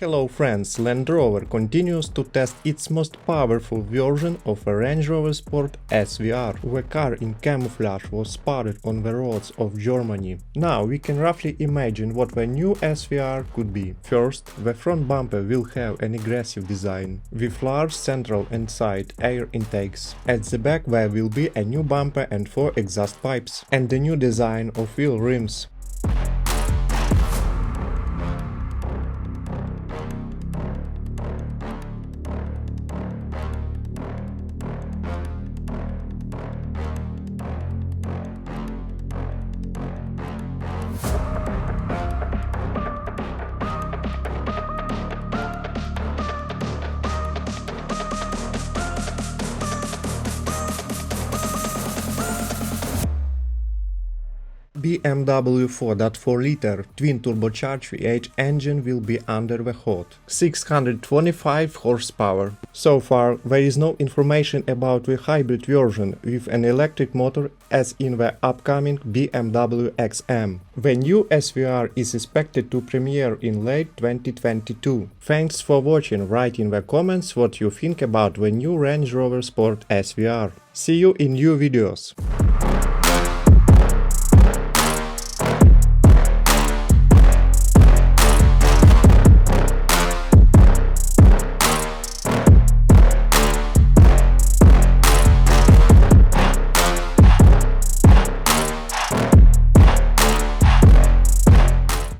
Hello friends, Land Rover continues to test its most powerful version of a Range Rover Sport SVR. The car in camouflage was spotted on the roads of Germany. Now we can roughly imagine what the new SVR could be. First, the front bumper will have an aggressive design, with large central and side air intakes. At the back there will be a new bumper and 4 exhaust pipes, and a new design of wheel rims. BMW 4.4-liter twin-turbocharged V8 engine will be under the hood, 625 horsepower. So far, there is no information about the hybrid version with an electric motor as in the upcoming BMW XM. The new SVR is expected to premiere in late 2022. Thanks for watching, write in the comments what you think about the new Range Rover Sport SVR. See you in new videos.